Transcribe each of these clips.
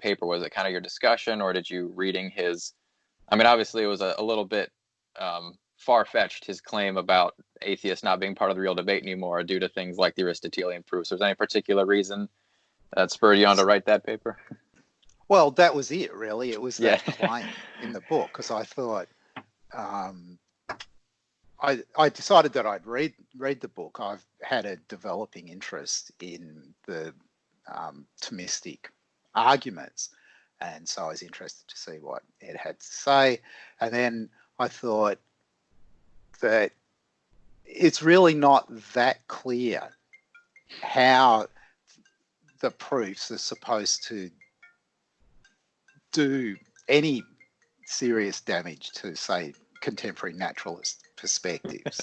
paper? Was it kind of your discussion, or did you reading his? I mean, obviously, it was a little bit far-fetched, his claim about atheists not being part of the real debate anymore due to things like the Aristotelian proofs. Was there any particular reason that spurred you on to write that paper? Well, that was it, really. It was that Yeah. claim in the book, because I thought I decided that I'd read the book. I've had a developing interest in the Thomistic arguments, and so I was interested to see what Ed had to say. And then I thought that it's really not that clear how the proofs are supposed to do any serious damage to, say, contemporary naturalist perspectives,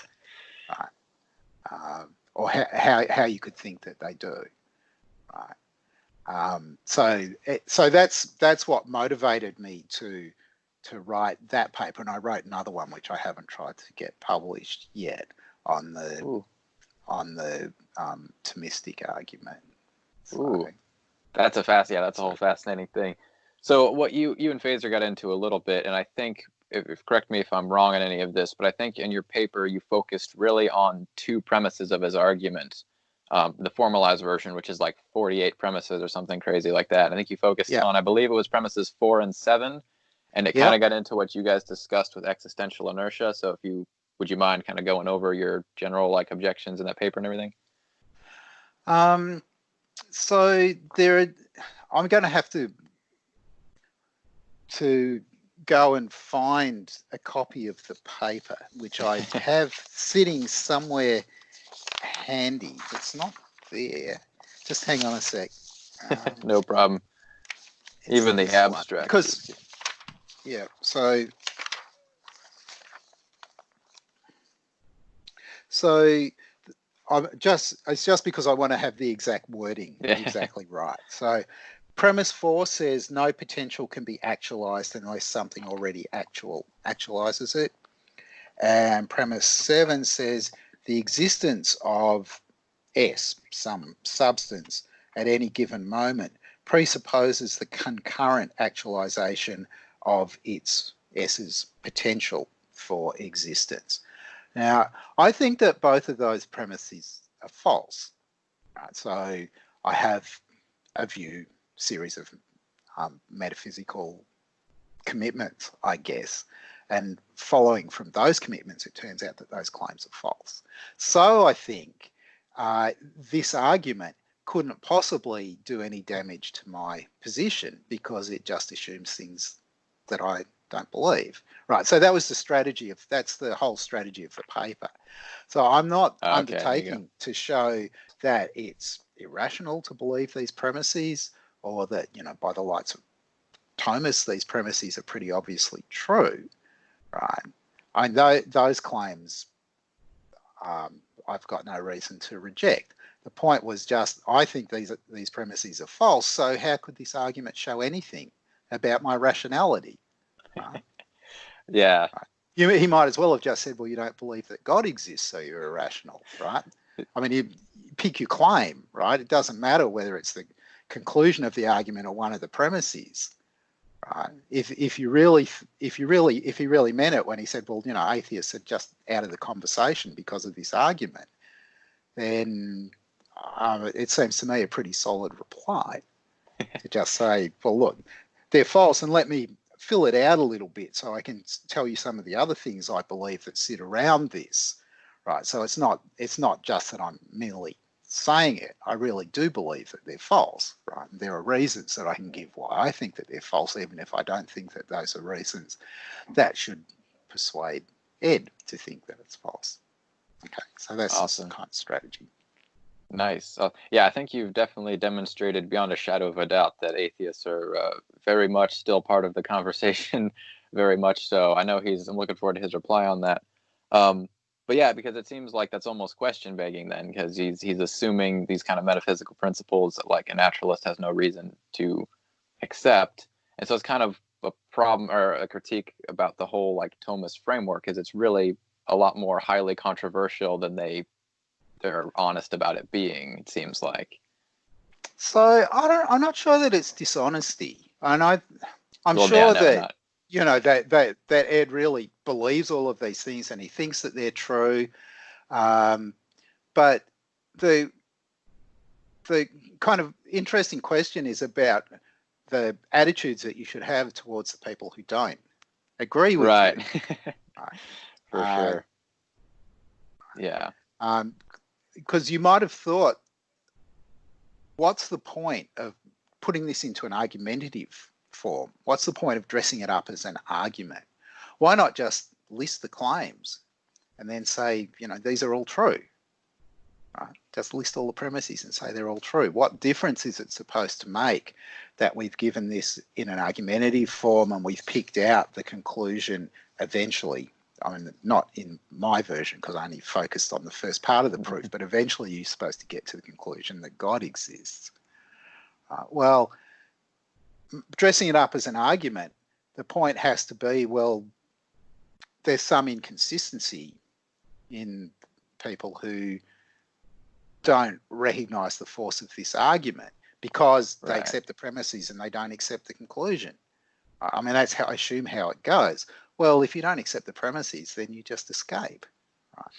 right? Or how you could think that they do, right? So that's what motivated me to write that paper, and I wrote another one which I haven't tried to get published yet on the Thomistic argument. So, Ooh, that's a whole fascinating thing. So what you and Feser got into a little bit, and I think, if correct me if I'm wrong on any of this, but I think in your paper you focused really on two premises of his argument. The formalized version, which is like 48 premises or something crazy like that. I think you focused on, I believe it was premises 4 and 7, and it kind of got into what you guys discussed with existential inertia. So would you mind kind of going over your general like objections in that paper and everything? So I'm going to have to go and find a copy of the paper, which I have sitting somewhere handy. It's not there. Just hang on a sec. No problem. Even the abstract. Because, so it's just because I want to have the exact wording exactly right. So premise 4 says no potential can be actualized unless something already actualizes it. And premise 7 says the existence of S, some substance, at any given moment presupposes the concurrent actualization of S's potential for existence. Now, I think that both of those premises are false. Right? So I have a series of metaphysical commitments, I guess, and following from those commitments, it turns out that those claims are false. So I think this argument couldn't possibly do any damage to my position because it just assumes things that I don't believe. Right. So that was that's the whole strategy of the paper. So I'm not undertaking to show that it's irrational to believe these premises, or that, by the lights of Thomas, these premises are pretty obviously true. Right. I know those claims I've got no reason to reject. The point was just, I think these premises are false, so how could this argument show anything about my rationality? Right? Yeah. Right. He might as well have just said, well, you don't believe that God exists, so you're irrational, right? I mean, you pick your claim, right? It doesn't matter whether it's the conclusion of the argument or one of the premises, right? If he really meant it when he said, well, atheists are just out of the conversation because of this argument, then it seems to me a pretty solid reply to just say, well, look, they're false, and let me fill it out a little bit so I can tell you some of the other things I believe that sit around this, right? So it's not just that I'm merely saying it. I really do believe that they're false, right? And there are reasons that I can give why I think that they're false, even if I don't think that those are reasons that should persuade Ed to think that it's false. Okay, so that's awesome. The kind of strategy. Nice. Yeah, I think you've definitely demonstrated beyond a shadow of a doubt that atheists are very much still part of the conversation, very much so. I know I'm looking forward to his reply on that. But yeah, because it seems like that's almost question begging then, because he's assuming these kind of metaphysical principles that like a naturalist has no reason to accept. And so it's kind of a problem or a critique about the whole like Thomist framework, is it's really a lot more highly controversial than they're honest about it being, it seems like. So I'm not sure that it's dishonesty, And I'm Well, sure no, that not. that Ed really believes all of these things and he thinks that they're true. But the kind of interesting question is about the attitudes that you should have towards the people who don't agree with you. Right. Right? For sure. Yeah. Because you might have thought, what's the point of putting this into an argumentative form? What's the point of dressing it up as an argument? Why not just list the claims and then say, these are all true? Right? Just list all the premises and say they're all true. What difference is it supposed to make that we've given this in an argumentative form and we've picked out the conclusion eventually? I mean, not in my version because I only focused on the first part of the proof, but eventually you're supposed to get to the conclusion that God exists. Well, dressing it up as an argument, the point has to be, well, there's some inconsistency in people who don't recognize the force of this argument because they accept the premises and they don't accept the conclusion. I mean, that's how I assume how it goes. Well, if you don't accept the premises, then you just escape.